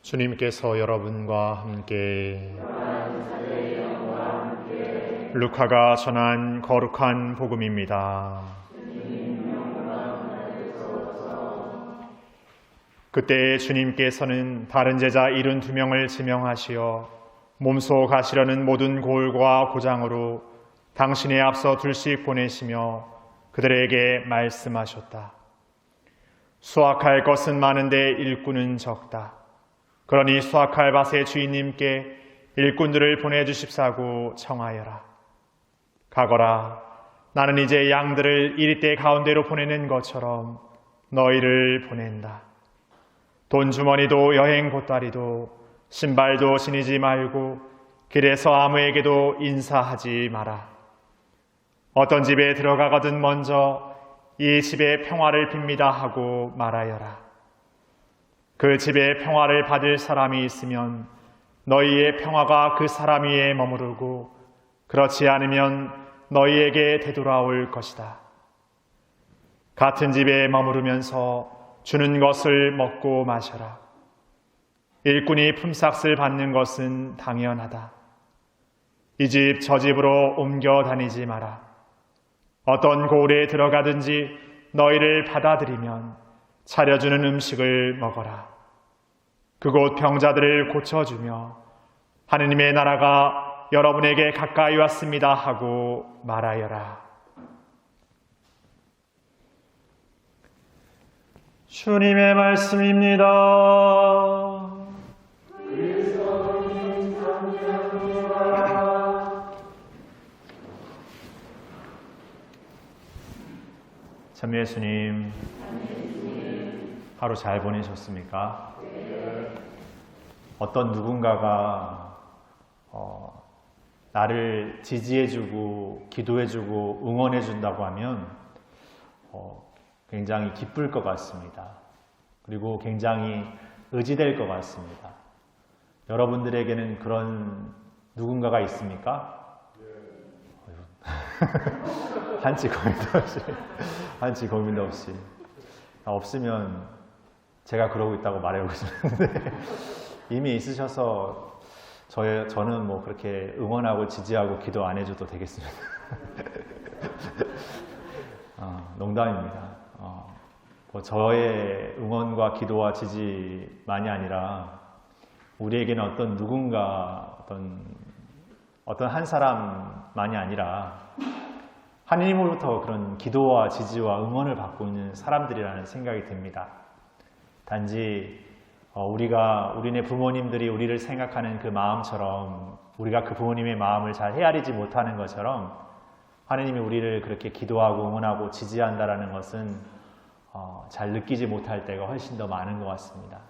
주님께서 여러분과 함께 루카가 전한 거룩한 복음입니다. 그때 주님께서는 다른 제자 72명을 지명하시어 몸소 가시려는 모든 고을과 고장으로 당신에 앞서 둘씩 보내시며 그들에게 말씀하셨다. 수확할 것은 많은데 일꾼은 적다. 그러니 수확할 밭의 주인님께 일꾼들을 보내주십사고 청하여라. 가거라. 나는 이제 양들을 이리떼 가운데로 보내는 것처럼 너희를 보낸다. 돈주머니도 여행 보따리도 신발도 지니지 말고 길에서 아무에게도 인사하지 마라. 어떤 집에 들어가거든 먼저 이 집의 평화를 빕니다 하고 말하여라. 그 집에 평화를 받을 사람이 있으면 너희의 평화가 그 사람 위에 머무르고 그렇지 않으면 너희에게 되돌아올 것이다. 같은 집에 머무르면서 주는 것을 먹고 마셔라. 일꾼이 품삯을 받는 것은 당연하다. 이 집 저 집으로 옮겨 다니지 마라. 어떤 고을에 들어가든지 너희를 받아들이면 차려주는 음식을 먹어라. 그곳 병자들을 고쳐주며 하느님의 나라가 여러분에게 가까이 왔습니다 하고 말하여라. 주님의 말씀입니다. 그리스도님 감사합니다. 참 예수님, 하루 잘 보내셨습니까? 네. 어떤 누군가가 나를 지지해주고 기도해주고 응원해준다고 하면 굉장히 기쁠 것 같습니다. 그리고 굉장히 의지될 것 같습니다. 여러분들에게는 그런 누군가가 있습니까? 한치 고민도 없이 없으면 제가 그러고 있다고 말해보고 싶은데 이미 있으셔서 저는 뭐 그렇게 응원하고 지지하고 기도 안 해줘도 되겠습니다. 농담입니다. 저의 응원과 기도와 지지만이 아니라 우리에게는 어떤 누군가 어떤 한 사람만이 아니라 하느님으로부터 그런 기도와 지지와 응원을 받고 있는 사람들이라는 생각이 듭니다. 단지 우리네 부모님들이 우리를 생각하는 그 마음처럼 우리가 그 부모님의 마음을 잘 헤아리지 못하는 것처럼 하느님이 우리를 그렇게 기도하고 응원하고 지지한다는 것은 잘 느끼지 못할 때가 훨씬 더 많은 것 같습니다.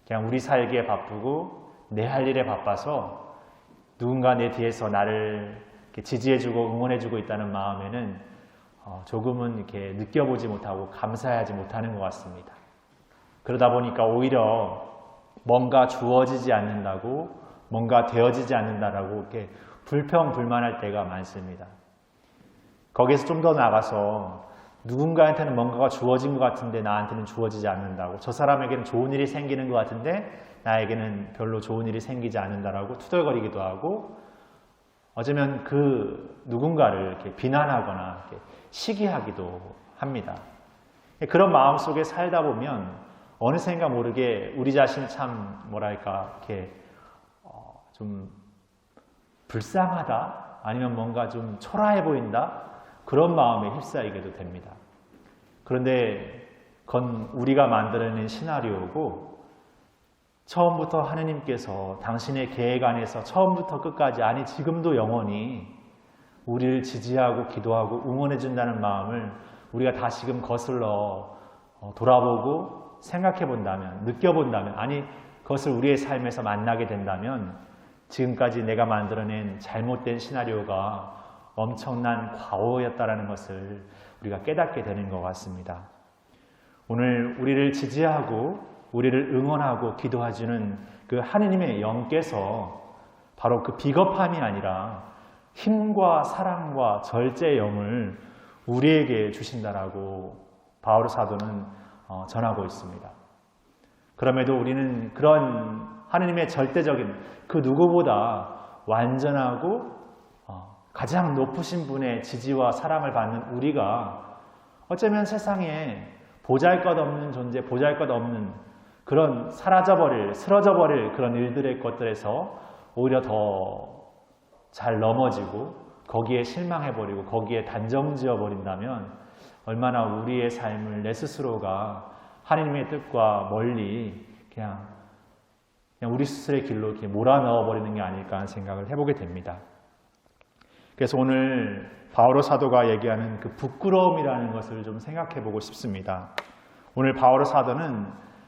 그냥 우리 살기에 바쁘고 내 할 일에 바빠서 누군가 내 뒤에서 나를 이렇게 지지해주고 응원해주고 있다는 마음에는 조금은 이렇게 느껴보지 못하고 감사하지 못하는 것 같습니다. 그러다 보니까 오히려 뭔가 주어지지 않는다고, 뭔가 되어지지 않는다라고 이렇게 불평불만할 때가 많습니다. 거기에서 좀 더 나가서 누군가한테는 뭔가가 주어진 것 같은데 나한테는 주어지지 않는다고, 저 사람에게는 좋은 일이 생기는 것 같은데 나에게는 별로 좋은 일이 생기지 않는다라고 투덜거리기도 하고, 어쩌면 그 누군가를 이렇게 비난하거나 이렇게 시기하기도 합니다. 그런 마음 속에 살다 보면 어느샌가 모르게 우리 자신 참 이렇게 좀 불쌍하다, 아니면 뭔가 좀 초라해 보인다, 그런 마음에 휩싸이게도 됩니다. 그런데 그건 우리가 만들어낸 시나리오고, 처음부터 하느님께서 당신의 계획 안에서 처음부터 끝까지, 아니 지금도 영원히 우리를 지지하고 기도하고 응원해 준다는 마음을 우리가 다시금 거슬러 돌아보고 생각해 본다면, 느껴본다면, 아니 그것을 우리의 삶에서 만나게 된다면 지금까지 내가 만들어낸 잘못된 시나리오가 엄청난 과오였다라는 것을 우리가 깨닫게 되는 것 같습니다. 오늘 우리를 지지하고 우리를 응원하고 기도해주는 그 하느님의 영께서 바로 그 비겁함이 아니라 힘과 사랑과 절제의 영을 우리에게 주신다라고 바울 사도는 전하고 있습니다. 그럼에도 우리는 그런 하느님의 절대적인 그 누구보다 완전하고 가장 높으신 분의 지지와 사랑을 받는 우리가 어쩌면 세상에 보잘것없는 존재, 보잘것없는 그런 사라져버릴, 쓰러져버릴 그런 일들의 것들에서 오히려 더 잘 넘어지고 거기에 실망해버리고 거기에 단정지어버린다면 얼마나 우리의 삶을 내 스스로가 하나님의 뜻과 멀리 그냥 우리 스스로의 길로 이렇게 몰아넣어버리는 게 아닐까 하는 생각을 해보게 됩니다. 그래서 오늘 바오로 사도가 얘기하는 그 부끄러움이라는 것을 좀 생각해 보고 싶습니다. 오늘 바오로 사도는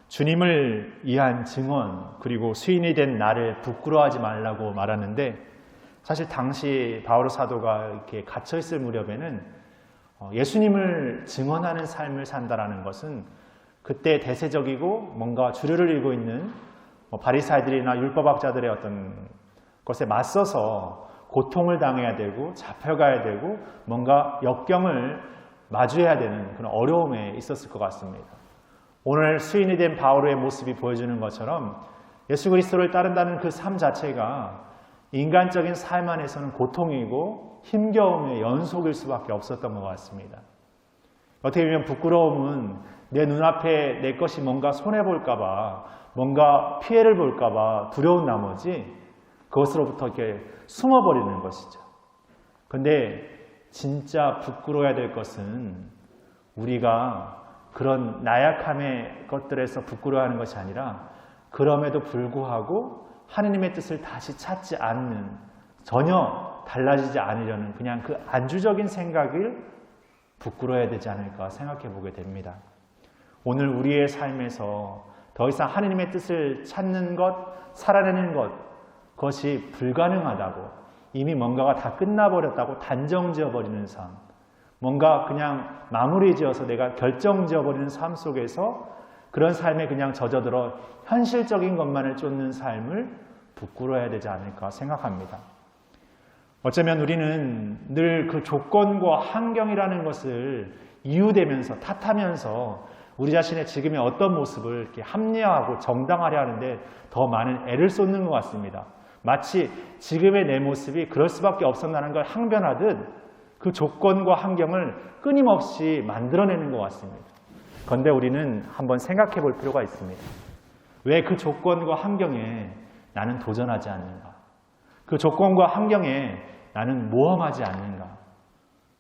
주님을 위한 증언 그리고 수인이 된 나를 부끄러워하지 말라고 말하는데 사실 당시 바오로 사도가 이렇게 갇혀 있을 무렵에는 예수님을 증언하는 삶을 산다라는 것은 그때 대세적이고 뭔가 주류를 이루고 있는 바리사이들이나 율법학자들의 어떤 것에 맞서서 고통을 당해야 되고 잡혀가야 되고 뭔가 역경을 마주해야 되는 그런 어려움에 있었을 것 같습니다. 오늘 수인이 된 바오로의 모습이 보여주는 것처럼 예수 그리스도를 따른다는 그 삶 자체가 인간적인 삶 안에서는 고통이고 힘겨움의 연속일 수밖에 없었던 것 같습니다. 어떻게 보면 부끄러움은 내 눈앞에 내 것이 뭔가 손해볼까 봐 뭔가 피해를 볼까 봐 두려운 나머지 그것으로부터 이렇게 숨어버리는 것이죠. 근데 진짜 부끄러워야 될 것은 우리가 그런 나약함의 것들에서 부끄러워하는 것이 아니라 그럼에도 불구하고 하느님의 뜻을 다시 찾지 않는 전혀 달라지지 않으려는 그냥 그 안주적인 생각을 부끄러워야 되지 않을까 생각해 보게 됩니다. 오늘 우리의 삶에서 더 이상 하느님의 뜻을 찾는 것, 살아내는 것 그것이 불가능하다고 이미 뭔가가 다 끝나버렸다고 단정지어버리는 삶 뭔가 그냥 마무리 지어서 내가 결정지어버리는 삶 속에서 그런 삶에 그냥 젖어들어 현실적인 것만을 쫓는 삶을 부끄러워야 되지 않을까 생각합니다. 어쩌면 우리는 늘 그 조건과 환경이라는 것을 이유대면서 탓하면서 우리 자신의 지금의 어떤 모습을 이렇게 합리화하고 정당화하려 하는데 더 많은 애를 쏟는 것 같습니다. 마치 지금의 내 모습이 그럴 수밖에 없었다는 걸 항변하듯 그 조건과 환경을 끊임없이 만들어내는 것 같습니다. 그런데 우리는 한번 생각해 볼 필요가 있습니다. 왜 그 조건과 환경에 나는 도전하지 않는가? 그 조건과 환경에 나는 모험하지 않는가?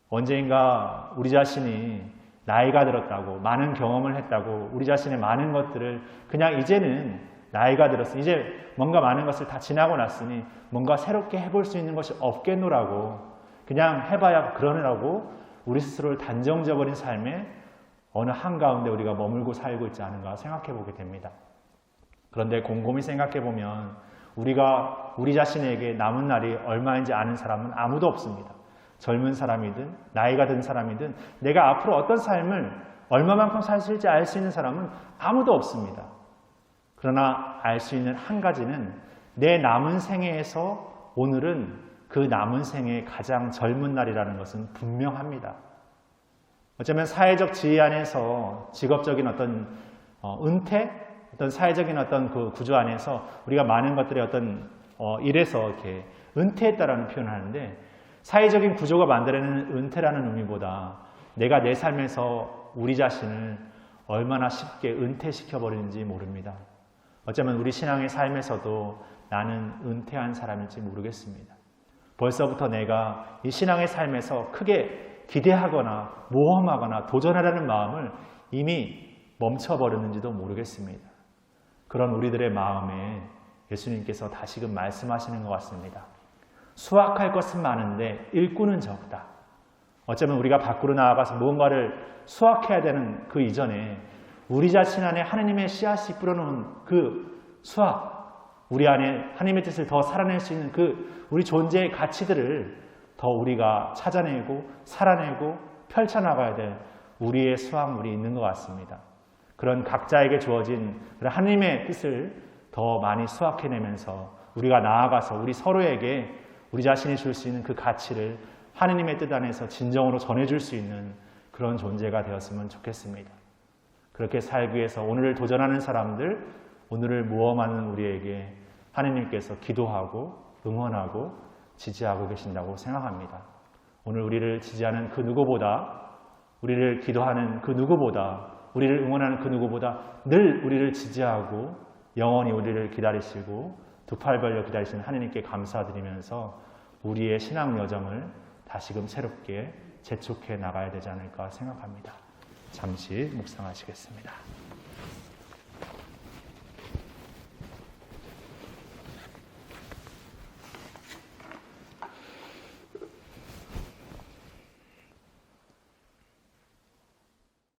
언젠가 우리 자신이 나이가 들었다고 많은 경험을 했다고 우리 자신의 많은 것들을 그냥 이제는 나이가 들었으니 이제 뭔가 많은 것을 다 지나고 났으니 뭔가 새롭게 해볼 수 있는 것이 없겠노라고 그냥 해봐야 그러느라고 우리 스스로를 단정져버린 삶에 어느 한가운데 우리가 머물고 살고 있지 않은가 생각해 보게 됩니다. 그런데 곰곰이 생각해 보면 우리가 우리 자신에게 남은 날이 얼마인지 아는 사람은 아무도 없습니다. 젊은 사람이든 나이가 든 사람이든 내가 앞으로 어떤 삶을 얼마만큼 살 수 있을지 알 수 있는 사람은 아무도 없습니다. 그러나 알 수 있는 한 가지는 내 남은 생애에서 오늘은 그 남은 생애의 가장 젊은 날이라는 것은 분명합니다. 어쩌면 사회적 지위 안에서 직업적인 어떤 은퇴, 어떤 사회적인 어떤 그 구조 안에서 우리가 많은 것들의 어떤 일에서 이렇게 은퇴했다라는 표현을 하는데 사회적인 구조가 만들어내는 은퇴라는 의미보다 내가 내 삶에서 우리 자신을 얼마나 쉽게 은퇴시켜버리는지 모릅니다. 어쩌면 우리 신앙의 삶에서도 나는 은퇴한 사람일지 모르겠습니다. 벌써부터 내가 이 신앙의 삶에서 크게 기대하거나 모험하거나 도전하려는 마음을 이미 멈춰버렸는지도 모르겠습니다. 그런 우리들의 마음에 예수님께서 다시금 말씀하시는 것 같습니다. 수확할 것은 많은데 일꾼은 적다. 어쩌면 우리가 밖으로 나아가서 무언가를 수확해야 되는 그 이전에 우리 자신 안에 하나님의 씨앗이 뿌려놓은 그 수확, 우리 안에 하나님의 뜻을 더 살아낼 수 있는 그 우리 존재의 가치들을 더 우리가 찾아내고 살아내고 펼쳐나가야 될 우리의 수확물이 있는 것 같습니다. 그런 각자에게 주어진 하나님의 뜻을 더 많이 수확해내면서 우리가 나아가서 우리 서로에게 우리 자신이 줄 수 있는 그 가치를 하나님의 뜻 안에서 진정으로 전해줄 수 있는 그런 존재가 되었으면 좋겠습니다. 그렇게 살기 위해서 오늘을 도전하는 사람들, 오늘을 모험하는 우리에게 하느님께서 기도하고 응원하고 지지하고 계신다고 생각합니다. 오늘 우리를 지지하는 그 누구보다, 우리를 기도하는 그 누구보다, 우리를 응원하는 그 누구보다 늘 우리를 지지하고 영원히 우리를 기다리시고 두 팔 벌려 기다리시는 하느님께 감사드리면서 우리의 신앙 여정을 다시금 새롭게 재촉해 나가야 되지 않을까 생각합니다. 잠시 묵상하시겠습니다.